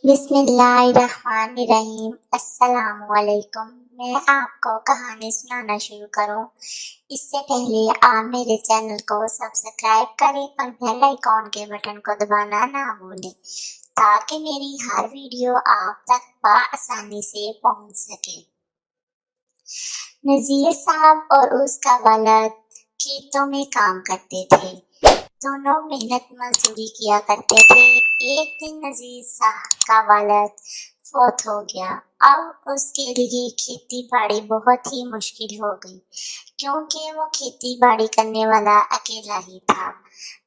बिस्मिल्लाहिर्रहमानिर्रहीम। अस्सलामुअलैकुम। मैं आपको कहानी सुनाना शुरू करूं इससे पहले आप मेरे चैनल को सब्सक्राइब करें और बेल आइकॉन के बटन को दबाना ना भूलें ताकि मेरी हर वीडियो आप तक आसानी से पहुंच सके। नजीर साहब और उसका वालिद खेतों में काम करते थे। दोनों मेहनत मजदूरी किया करते थे। एक दिन नजीर साहब का वालिद फौत हो गया। अब उसके लिए खेती बाड़ी बहुत ही मुश्किल हो गई क्योंकि वो खेती बाड़ी करने वाला अकेला ही था।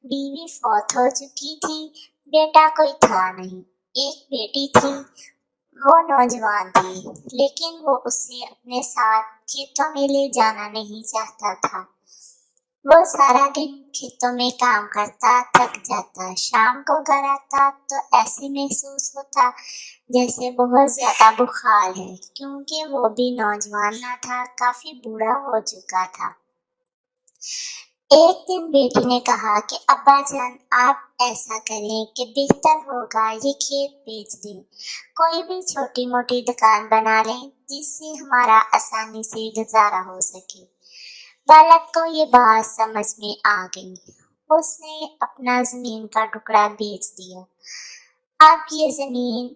बीवी फौत हो चुकी थी, बेटा कोई था नहीं। एक बेटी थी, वो नौजवान थी लेकिन वो उसे अपने साथ खेतों में ले जाना नहीं चाहता था। वो सारा दिन खेतों में काम करता, थक जाता, शाम को घर आता तो ऐसे महसूस होता जैसे बहुत ज्यादा बुखार है क्योंकि वो भी नौजवान ना था, काफी बूढ़ा हो चुका था। एक दिन बेटी ने कहा कि अब्बा जान आप ऐसा करें कि बेहतर होगा ये खेत बेच दें, कोई भी छोटी मोटी दुकान बना लें जिससे हमारा आसानी से गुजारा हो सके। बालक को ये बात समझ में आ गई। उसने अपना जमीन का टुकड़ा बेच दिया। अब ये जमीन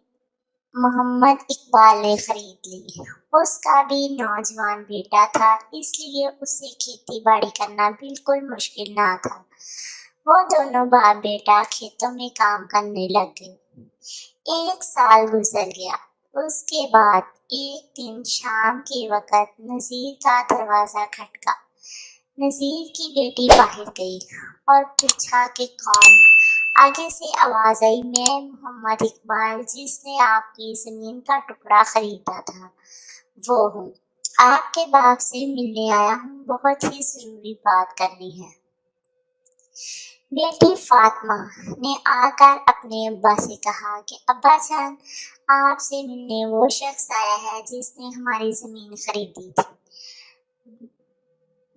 मोहम्मद इकबाल ने खरीद ली। उसका भी नौजवान बेटा था इसलिए उसे खेती बाड़ी करना बिल्कुल मुश्किल ना था। वो दोनों बाप बेटा खेतों में काम करने लग गए। एक साल गुजर गया। उसके बाद एक दिन शाम के वक्त नजीर का दरवाजा खटका। नजीर की बेटी बाहर गई और पूछा कि कौन। आगे से आवाज आई, मैं मोहम्मद इकबाल जिसने आपकी जमीन का टुकड़ा खरीदा था वो हूँ। आपके बाप से मिलने आया हूँ, बहुत ही जरूरी बात करनी है। बेटी फातिमा ने आकर अपने अब्बा से कहा कि अब्बा जान आपसे मिलने वो शख्स आया है जिसने हमारी जमीन खरीदी थी।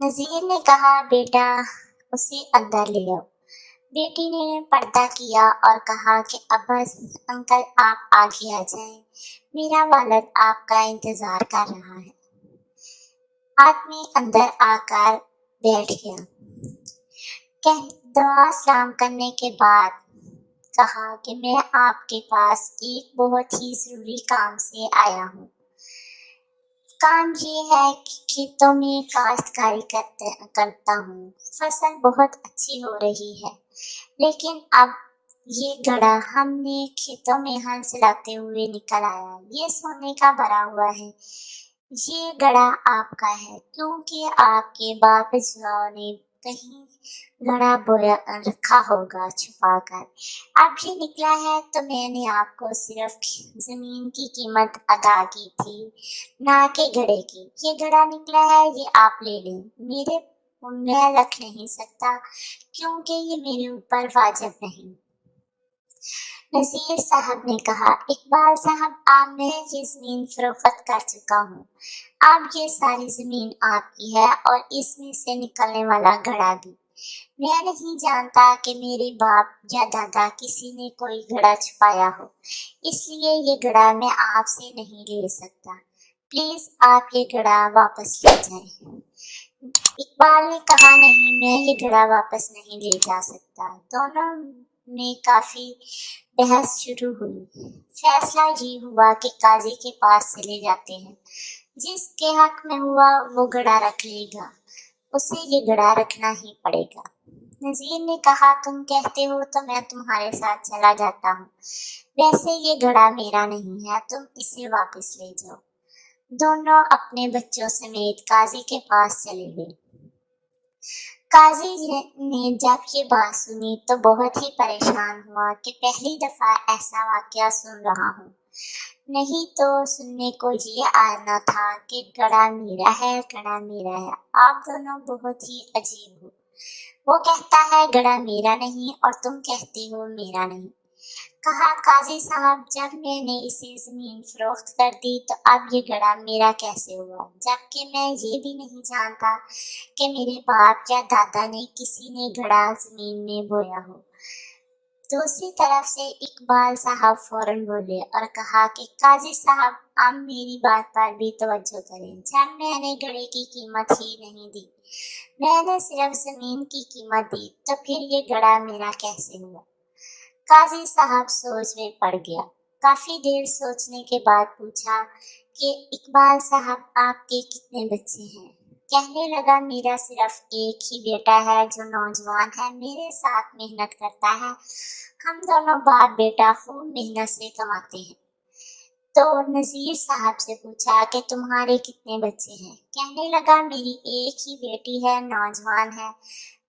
नजीर ने कहा बेटा उसे अंदर ले आओ। बेटी ने पर्दा किया और कहा कि अब्बा अंकल आप आगे आ जाएं, मेरा वालिद आपका इंतजार कर रहा है। आदमी अंदर आकर बैठ गया। दुआ सलाम करने के बाद कहा कि मैं आपके पास एक बहुत ही जरूरी काम से आया हूँ। काम ये है कि खेतों में काश्तकारी करता हूँ। फसल बहुत अच्छी हो रही है लेकिन अब ये गड़ा हमने खेतों में हल चलाते हुए निकल आया, ये सोने का भरा हुआ है। ये गड़ा आपका है क्योंकि आपके बाप ने कहीं गड़ा बोया रखा होगा छुपा कर। अब ये निकला है तो मैंने आपको सिर्फ जमीन की कीमत अदा की थी ना कि गड़े की। ये गड़ा निकला है, ये आप ले लें, मैं रख नहीं सकता क्योंकि ये मेरे ऊपर वाजिब नहीं। नजीर साहब ने कहा इकबाल साहब आप मैं ये जमीन फरोख्त कर चुका हूँ। अब ये सारी जमीन आपकी है और इसमें से निकलने वाला घड़ा भी। मैं नहीं जानता कि मेरे बाप या दादा किसी ने कोई घड़ा छुपाया हो, इसलिए ये घड़ा मैं आपसे नहीं ले सकता। प्लीज आप ये घड़ा वापस ले जाएं। इकबाल ने कहा नहीं, मैं ये घड़ा वापस नहीं ले जा सकता। दोनों में काफी बहस शुरू हुई। फैसला ये हुआ कि काजी के पास चले जाते हैं, जिसके हक में हुआ वो घड़ा रख लेगा, उसे ये घड़ा रखना ही पड़ेगा। नजीर ने कहा तुम कहते हो तो मैं तुम्हारे साथ चला जाता हूँ, वैसे ये घड़ा मेरा नहीं है, तुम इसे वापस ले जाओ। दोनों अपने बच्चों समेत काजी के पास चले गए। काजी ने जब ये बात सुनी तो बहुत ही परेशान हुआ कि पहली दफा ऐसा वाकया सुन रहा हूँ, नहीं तो सुनने को ये आना था कि घड़ा मेरा है, घड़ा मेरा है। आप दोनों बहुत ही अजीब हो। वो कहता है घड़ा मेरा नहीं और तुम कहते हो मेरा नहीं। कहा काजी साहब जब मैंने इसे जमीन फरोख्त कर दी तो अब ये घड़ा मेरा कैसे हुआ, जबकि मैं ये भी नहीं जानता कि मेरे बाप या दादा ने किसी ने घड़ा जमीन में बोया हो। दूसरी तरफ से इकबाल साहब फौरन बोले और कहा कि काजी साहब, आप मेरी बात पर भी तवज्जो करें। जब मैंने घड़े की कीमत ही नहीं दी, मैंने सिर्फ जमीन की कीमत दी, तो फिर ये घड़ा मेरा कैसे हुआ? काजी साहब सोच में पड़ गया। काफी देर सोचने के बाद पूछा कि इकबाल साहब, आपके कितने बच्चे हैं? कहने लगा, मेरा सिर्फ एक ही बेटा है जो नौजवान है, मेरे साथ मेहनत करता है। हम दोनों बाप बेटा खूब मेहनत से कमाते हैं। तो नजीर साहब से पूछा कि तुम्हारे कितने बच्चे हैं? कहने लगा, मेरी एक ही बेटी है, नौजवान है,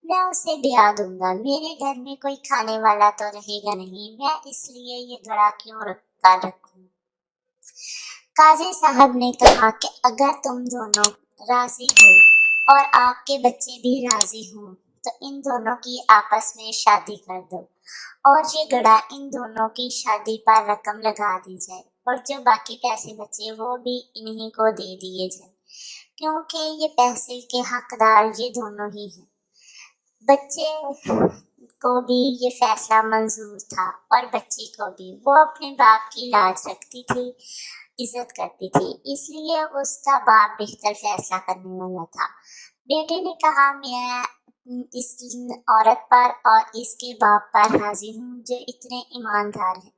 मैं उसे ब्याह दूंगा। मेरे घर में कोई खाने वाला तो रहेगा नहीं, मैं इसलिए ये घड़ा क्यों रखूं? काजी साहब ने कहा कि अगर तुम दोनों राजी हो और आपके बच्चे भी राजी हों, तो इन दोनों की आपस में शादी कर दो और ये घड़ा इन दोनों की शादी पर रकम लगा दी जाए और जो बाकी पैसे बचे वो भी इन्हीं को दे दिए जाए, क्योंकि ये पैसे के हकदार ये दोनों ही हैं। बच्चे को भी ये फैसला मंजूर था और बच्ची को भी। वो अपने बाप की लाज रखती थी, इज्जत करती थी, इसलिए उसका बाप बेहतर फैसला करने वाला था। बेटे ने कहा, मैं इस औरत पर और इसके बाप पर राजी हूँ जो इतने ईमानदार हैं।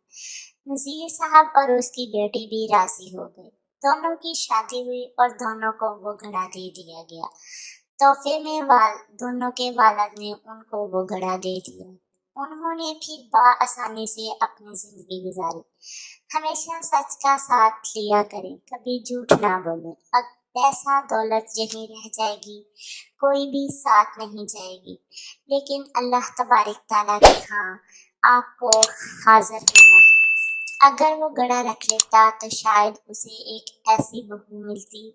नजीर साहब और उसकी बेटी भी राजी हो गए। दोनों की शादी हुई और दोनों को वो घड़ा दे दिया गया। तोहफे में दोनों के वालिद ने उनको वो घड़ा दे दिया। उन्होंने फिर बआसानी से अपनी जिंदगी गुजारी। हमेशा सच का साथ लिया करें, कभी झूठ ना बोलें। अब पैसा दौलत यहीं रह जाएगी, कोई भी साथ नहीं जाएगी, लेकिन अल्लाह तबारक ताला के यहाँ आपको हाजिर होना है। अगर वो घड़ा रख लेता तो शायद उसे एक ऐसी बहू मिलती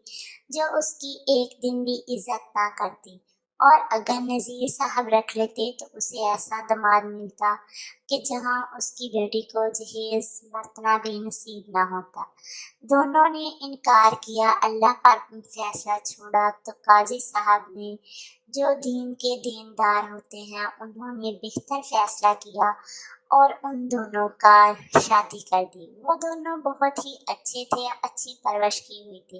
जो उसकी एक दिन भी इज्जत ना करती, और अगर नजीर साहब रख लेते तो उसे ऐसा दामाद मिलता कि जहां उसकी बेटी को जहेज बरतना भी नसीब ना होता। दोनों ने इनकार किया, अल्लाह पर फैसला छोड़ा। तो काजी साहब ने, जो दीन के दीनदार होते हैं, उन्होंने बेहतर फैसला किया और उन दोनों का शादी कर दी। वो दोनों बहुत ही अच्छे थे, अच्छी परवरिश की हुई थी।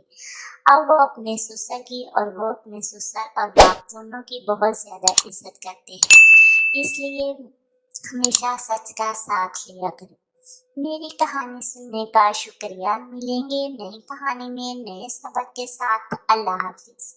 अब वो अपने ससुर की और वो अपने ससुर और बाप दोनों की बहुत ज्यादा इज्जत करते हैं, इसलिए हमेशा सच का साथ लिया करें। मेरी कहानी सुनने का शुक्रिया। मिलेंगे नई कहानी में नए सबक के साथ। अल्लाह हाफिज।